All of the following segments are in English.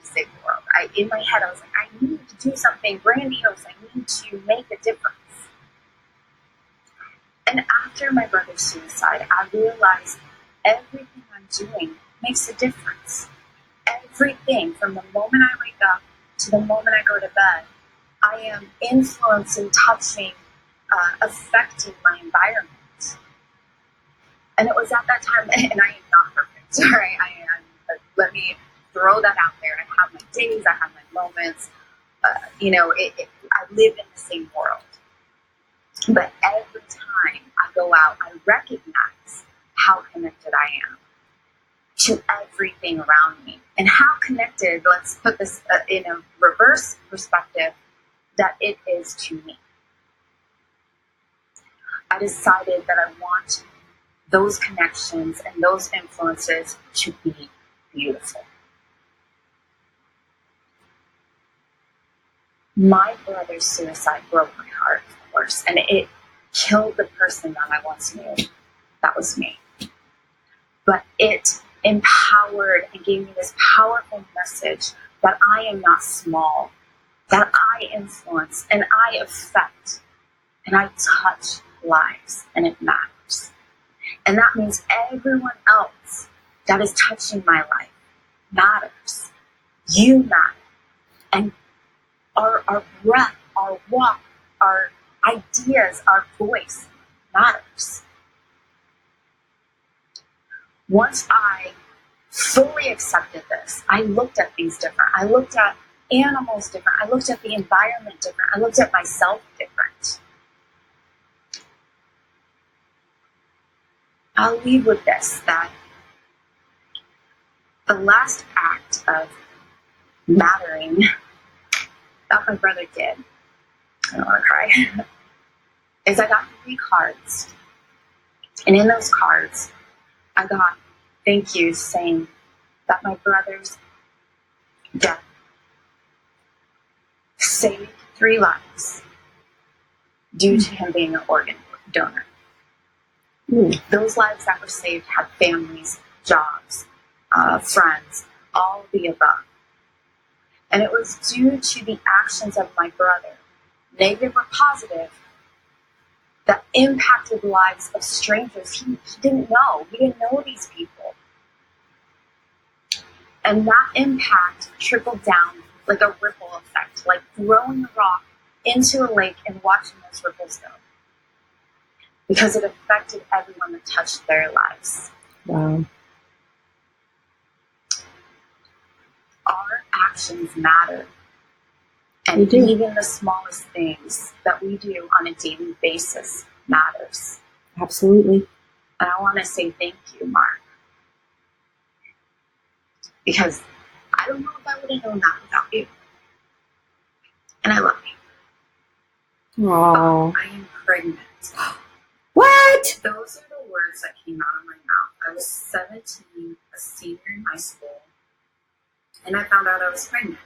Sick world. In my head, I was like, I need to do something grandiose. I need to make a difference. And after my brother's suicide, I realized everything I'm doing makes a difference. Everything, from the moment I wake up to the moment I go to bed, I am influencing, touching, affecting my environment. And it was at that time, and I am not perfect, right? Let me throw that out there. I have my days, I have my moments. I live in the same world. But every time I go out, I recognize how connected I am to everything around me. And how connected, let's put this in a reverse perspective, that it is to me. I decided that I want those connections and those influences to be beautiful. My brother's suicide broke my heart, of course, and it killed the person that I once knew. That was me. But it empowered and gave me this powerful message that I am not small, that I influence and I affect and I touch lives, and it matters. And that means everyone else that is touching my life matters. You matter. And our breath, our walk, our ideas, our voice matters. Once I fully accepted this, I looked at things different. I looked at animals different. I looked at the environment different. I looked at myself different. I'll leave with this, that the last act of mattering that my brother did, I don't want to cry, is I got 3 cards. And in those cards, I got thank yous saying that my brother's death saved 3 lives due to him being an organ donor. Those lives that were saved had families, jobs, friends, all the above. And it was due to the actions of my brother, negative or positive, that impacted the lives of strangers he didn't know. He didn't know these people. And that impact trickled down like a ripple effect, like throwing a rock into a lake and watching those ripples go. Because it affected everyone that touched their lives. Wow. Our actions matter. And even the smallest things that we do on a daily basis matters. Absolutely. And I want to say thank you, Mark. Because I don't know if I would have known that without you. And I love you. Aww. I am pregnant. What? Those are the words that came out of my mouth. I was 17, a senior in high school, and I found out I was pregnant.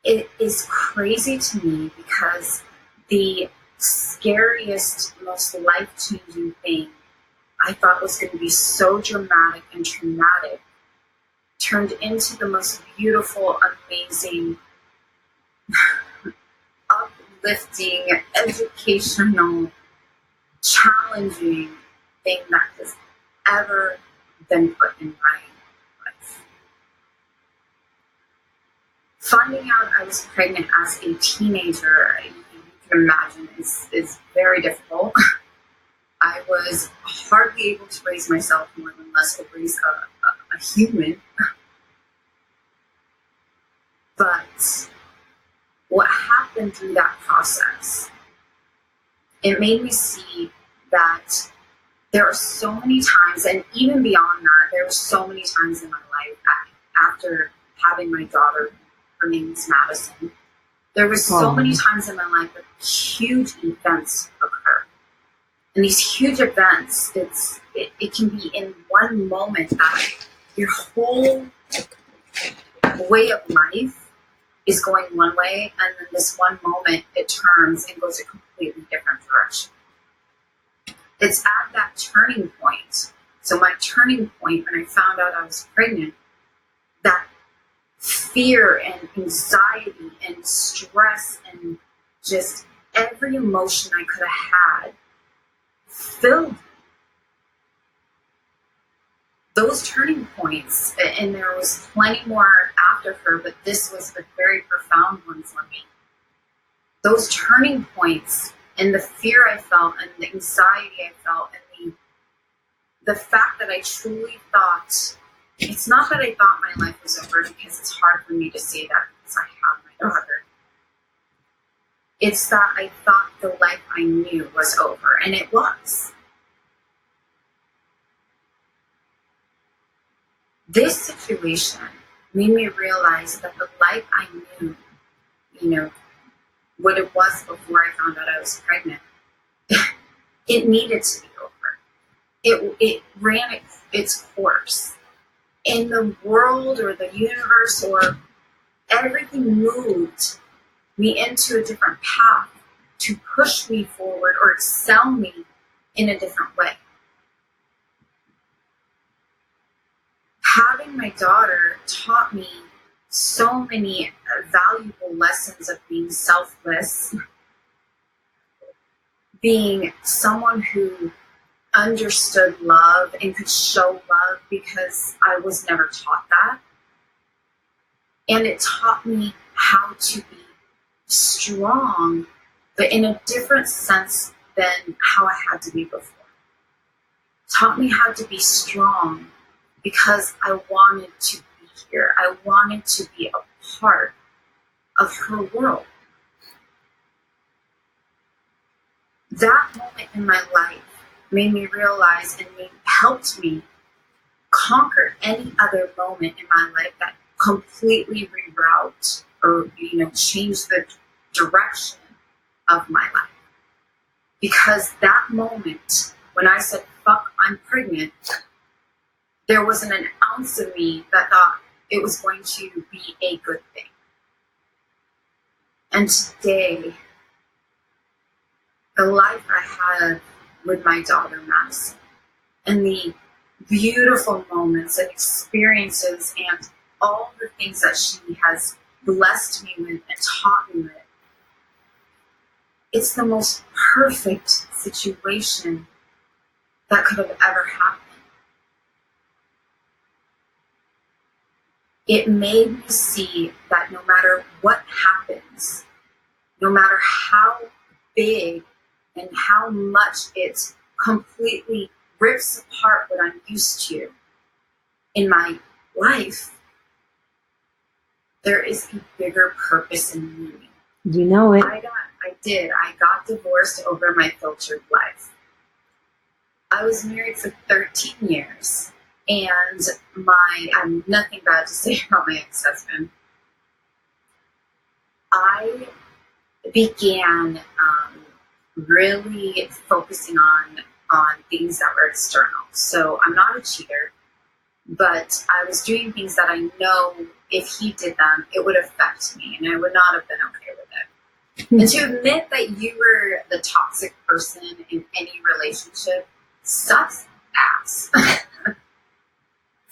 It is crazy to me because the scariest, most life-changing thing I thought was going to be so dramatic and traumatic turned into the most beautiful, amazing, uplifting, educational, challenging thing that has ever been put in my life. Finding out I was pregnant as a teenager, you can imagine, is very difficult. I was hardly able to raise myself, more than less to raise a human. But what happened through that process, it made me see that there are so many times, and even beyond that, there were so many times in my life after having my daughter, her name is Madison, there were so many times in my life that huge events occur. And these huge events, it can be in one moment that your whole way of life is going one way, and then this one moment it turns and goes a completely different direction. It's at that turning point, So my turning point when I found out I was pregnant, that fear and anxiety and stress and just every emotion I could have had filled those turning points. And there was plenty more after her, but this was a very profound one for me. Those turning points and the fear I felt and the anxiety I felt and the fact that I truly thought, it's not that I thought my life was over, because it's hard for me to say that because I have my daughter. It's that I thought the life I knew was over, and it was. This situation made me realize that the life I knew, what it was before I found out I was pregnant, it needed to be over. It ran its course. And the world or the universe or everything moved me into a different path to push me forward or excel me in a different way. Having my daughter taught me so many valuable lessons of being selfless, being someone who understood love and could show love, because I was never taught that. And it taught me how to be strong, but in a different sense than how I had to be before. Taught me how to be strong because I wanted to be here. I wanted to be a part of her world. That moment in my life made me realize and helped me conquer any other moment in my life that completely reroute or change the direction of my life. Because that moment when I said, fuck, I'm pregnant, there wasn't an ounce of me that thought it was going to be a good thing. And today, the life I had with my daughter Madison, and the beautiful moments and experiences and all the things that she has blessed me with and taught me with, it's the most perfect situation that could have ever happened. It made me see that no matter what happens, no matter how big and how much it completely rips apart what I'm used to in my life, there is a bigger purpose and meaning. You know it. I got divorced over my filtered life. I was married for 13 years, and I have nothing bad to say about my ex-husband. I began really focusing on things that were external. So I'm not a cheater, but I was doing things that I know if he did them, it would affect me, and I would not have been okay with it. And to admit that you were the toxic person in any relationship sucks ass.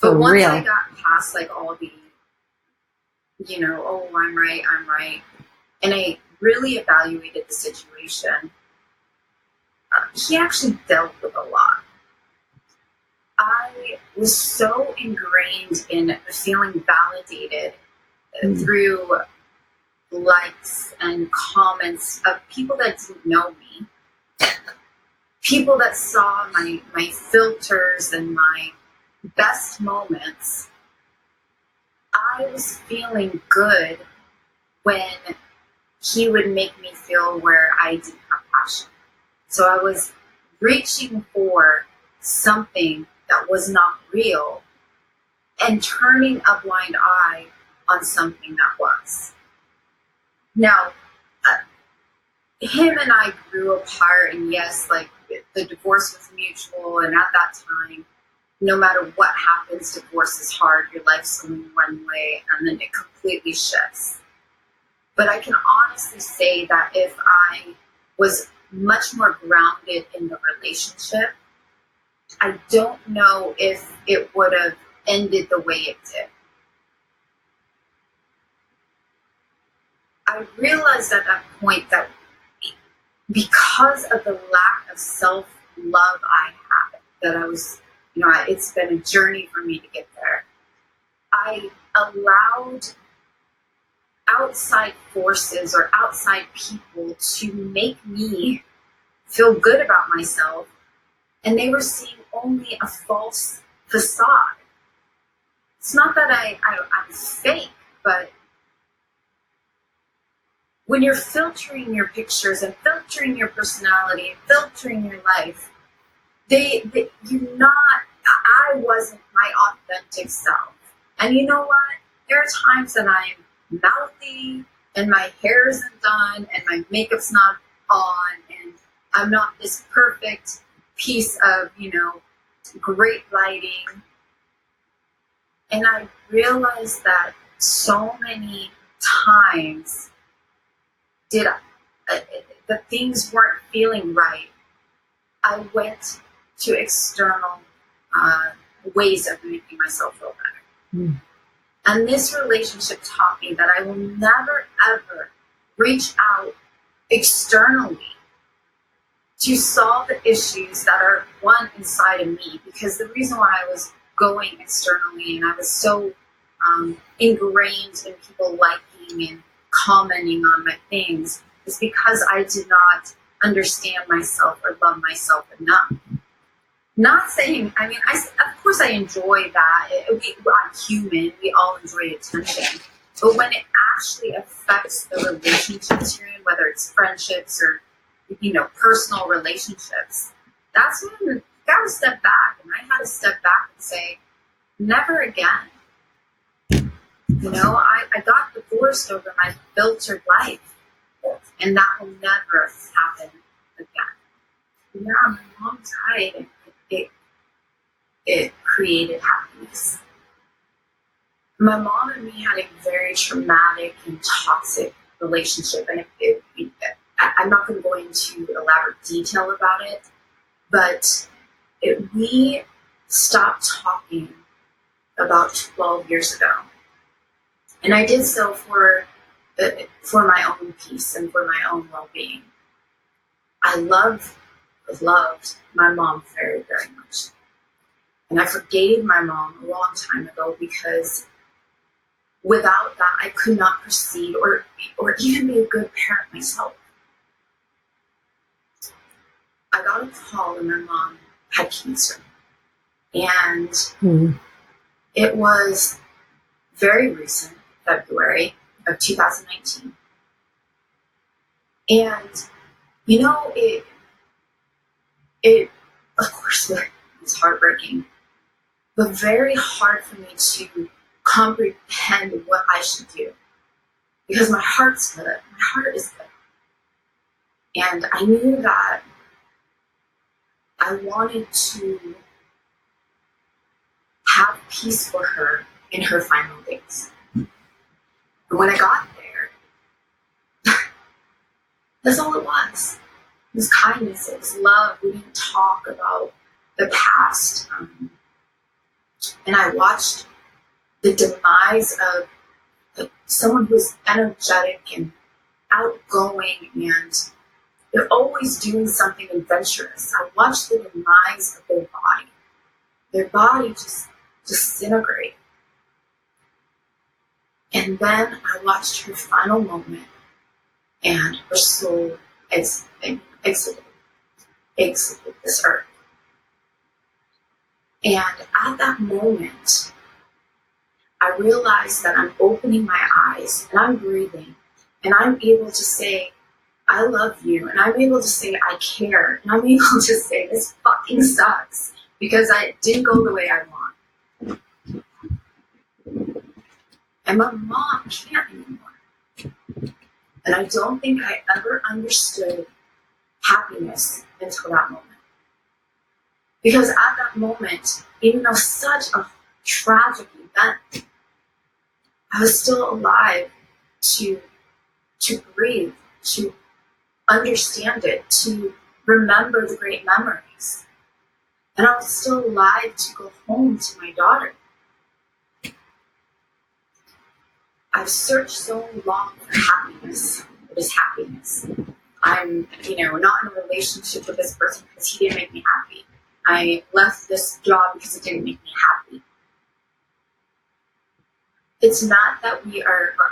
But once I got past all the, oh, I'm right, and I really evaluated the situation, he actually dealt with a lot. I was so ingrained in feeling validated through likes and comments of people that didn't know me, people that saw my filters and my best moments. I was feeling good when he would make me feel where I didn't have passion. So I was reaching for something that was not real and turning a blind eye on something that was. Now, him and I grew apart, and yes, the divorce was mutual, and at that time, no matter what happens, divorce is hard. Your life's going one way, and then it completely shifts. But I can honestly say that if I was much more grounded in the relationship, I don't know if it would have ended the way it did. I realized at that point that because of the lack of self-love I had, that I was, it's been a journey for me to get there. I allowed outside forces or outside people to make me feel good about myself, and they were seeing only a false facade. It's not that I'm fake, but when you're filtering your pictures and filtering your personality and filtering your life, I wasn't my authentic self. And you know what? There are times that I'm mouthy and my hair isn't done and my makeup's not on and I'm not this perfect piece of, great lighting. And I realized that so many times the things weren't feeling right. I went to external ways of making myself feel better. Mm. And this relationship taught me that I will never, ever reach out externally to solve the issues that are one inside of me. Because the reason why I was going externally and I was so ingrained in people liking and commenting on my things is because I did not understand myself or love myself enough. Not saying, of course I enjoy that. I'm human, we all enjoy attention. But when it actually affects the relationships you're in, whether it's friendships or, personal relationships, that's when you gotta step back. And I had to step back and say, never again. I got divorced over my filtered life, and that will never happen again. Yeah, my mom died, and it created happiness. My mom and me had a very traumatic and toxic relationship, and I'm not going to go into elaborate detail about it, but we stopped talking about 12 years ago. And I did so for my own peace and for my own well-being. I loved my mom very, very much. And I forgave my mom a long time ago because without that, I could not proceed or even be a good parent myself. I got a call and my mom had cancer. And it was very recent, February of 2019. And, it of course was heartbreaking, but very hard for me to comprehend what I should do. Because my heart's good. My heart is good. And I knew that I wanted to have peace for her in her final days. And when I got there, that's all it was. It was kindness, it was love. We didn't talk about the past. And I watched the demise of someone who's energetic and outgoing and they're always doing something adventurous. I watched the demise of their body. Their body just disintegrated. And then I watched her final moment and her soul exited this earth. And at that moment, I realized that I'm opening my eyes and I'm breathing and I'm able to say, I love you. And I'm able to say, I care. And I'm able to say, this fucking sucks because it didn't go the way I want. And my mom can't anymore. And I don't think I ever understood happiness until that moment. Because at that moment, even though such a tragic event, I was still alive to breathe, to understand it, to remember the great memories. And I was still alive to go home to my daughter. I've searched so long for happiness. What is happiness? I'm, not in a relationship with this person because he didn't make me happy. I left this job because it didn't make me happy. It's not that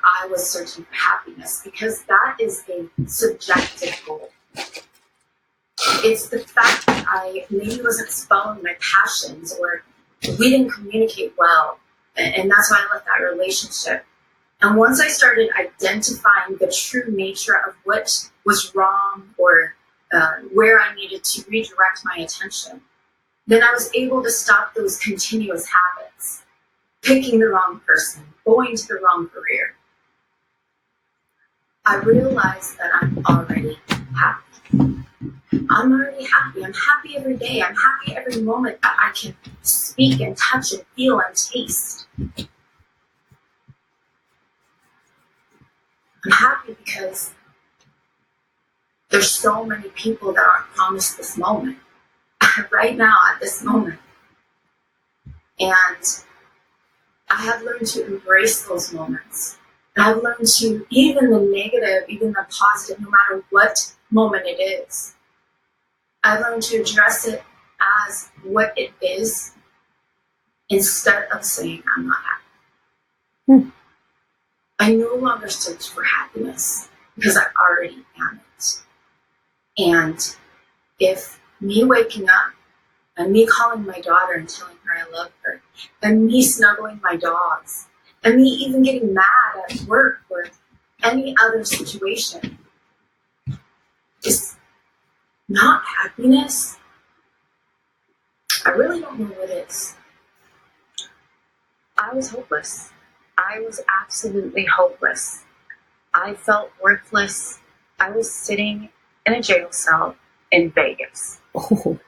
I was searching for happiness, because that is a subjective goal. It's the fact that I maybe wasn't following my passions, or we didn't communicate well, and that's why I left that relationship. And once I started identifying the true nature of what was wrong, or where I needed to redirect my attention, then I was able to stop those continuous habits. Picking the wrong person, going to the wrong career. I realized that I'm already happy. I'm already happy. I'm happy every day. I'm happy every moment that I can speak and touch and feel and taste. I'm happy because there's so many people that aren't promised this moment. Right now, at this moment. And I have learned to embrace those moments. And I've learned to, even the negative, even the positive, no matter what moment it is, I've learned to address it as what it is, instead of saying I'm not happy. I no longer search for happiness because I already am it. And if me waking up and me calling my daughter and telling her I love her, and me snuggling my dogs, and me even getting mad at work or any other situation is not happiness, I really don't know what is. I was hopeless. I was absolutely hopeless. I felt worthless. I was sitting in a jail cell in Vegas. Oh.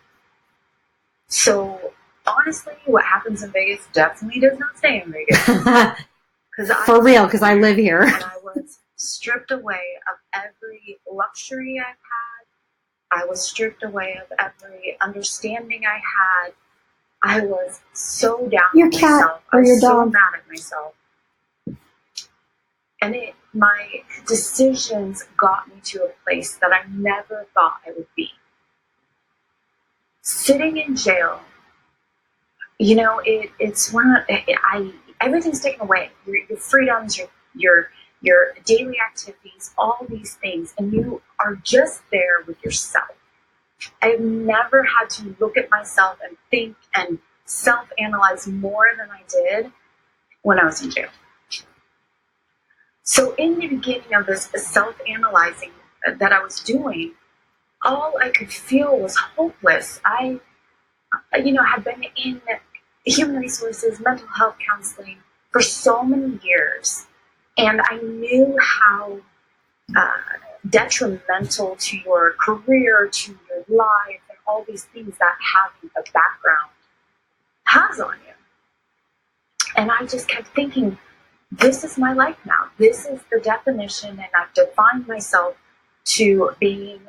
So honestly, what happens in Vegas definitely does not stay in Vegas. For real, because I live here. And I was stripped away of every luxury I've had. I was stripped away of every understanding I had. I was so down your on cat myself. Or I was your so dog. mad at myself. And my decisions got me to a place that I never thought I would be. Sitting in jail, it's one of everything's taken away. Your freedoms, your daily activities, all these things, and you are just there with yourself. I've never had to look at myself and think and self-analyze more than I did when I was in jail. So in the beginning of this self-analyzing that I was doing, all I could feel was hopeless. I had been in human resources, mental health counseling for so many years, and I knew how detrimental to your career, to your life, and all these things that having a background has on you. And I just kept thinking, this is my life now. This is the definition, and I've defined myself to being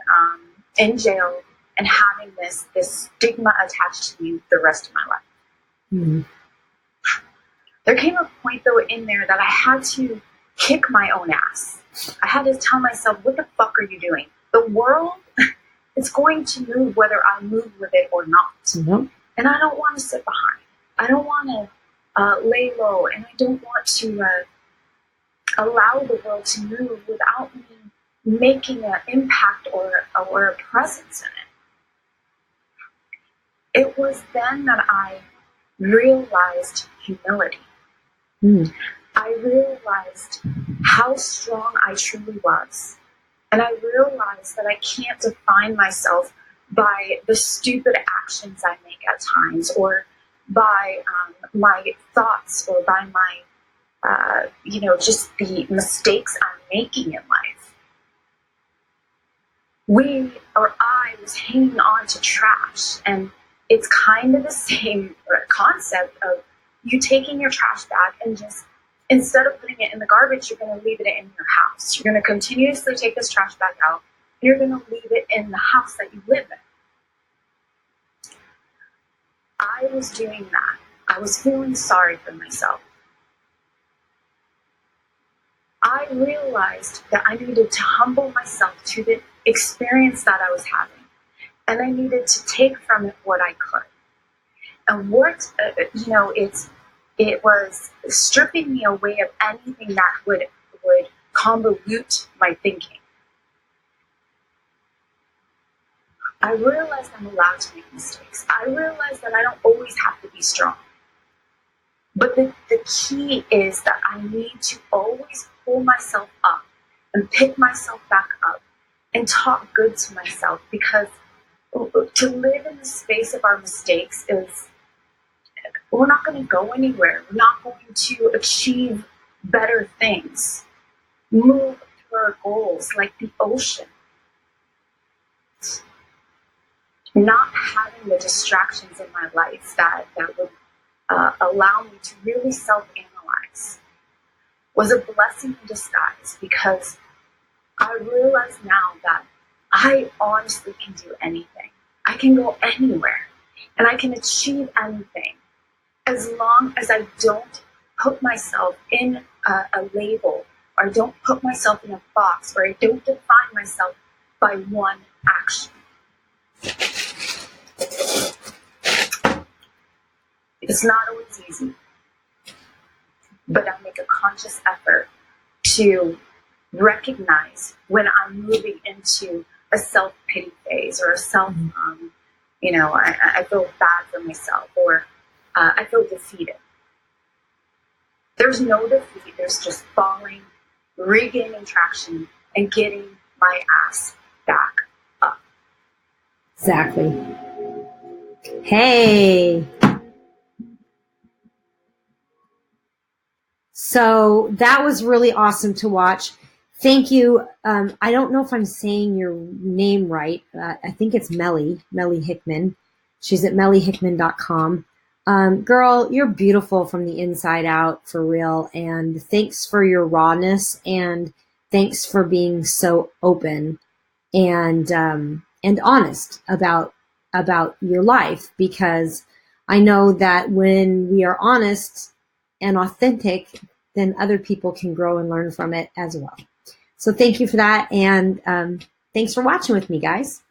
in jail and having this stigma attached to me the rest of my life. Mm-hmm. There came a point, though, in there that I had to kick my own ass. I had to tell myself, what the fuck are you doing? The world is going to move whether I move with it or not. Mm-hmm. And I don't want to sit behind. I don't want to lay low, and I don't want to allow the world to move without me making an impact or a presence in it. It was then that I realized humility. I realized how strong I truly was. And I realized that I can't define myself by the stupid actions I make at times, or by my thoughts, or by my, just the mistakes I'm making in life. I was hanging on to trash, and it's kind of the same concept of you taking your trash bag and just, instead of putting it in the garbage, you're going to leave it in your house. You're going to continuously take this trash bag out, and you're going to leave it in the house that you live in. I was doing that, I was feeling sorry for myself. I realized that I needed to humble myself to the experience that I was having, and I needed to take from it what I could. And what, it was stripping me away of anything that would convolute my thinking. I realized I'm allowed to make mistakes. I realized that I don't always have to be strong. But the key is that I need to always pull myself up and pick myself back up and talk good to myself, because to live in the space of our mistakes is, we're not going to go anywhere. We're not going to achieve better things, move to our goals like the ocean. Not having the distractions in my life that would allow me to really self-analyze was a blessing in disguise, because I realize now that I honestly can do anything. I can go anywhere and I can achieve anything, as long as I don't put myself in a label, or I don't put myself in a box, or I don't define myself by one action. It's not always easy, but I make a conscious effort to recognize when I'm moving into a self-pity phase, or a I feel bad for myself, or I feel defeated. There's no defeat, there's just falling, regaining traction, and getting my ass back up. Exactly. Hey. So that was really awesome to watch. Thank you. I don't know if I'm saying your name right. I think it's Meli Hickman. She's at melihickman.com. Girl, you're beautiful from the inside out, for real. And thanks for your rawness, and thanks for being so open and honest about your life, because I know that when we are honest and authentic, then other people can grow and learn from it as well. So thank you for that, and thanks for watching with me, guys.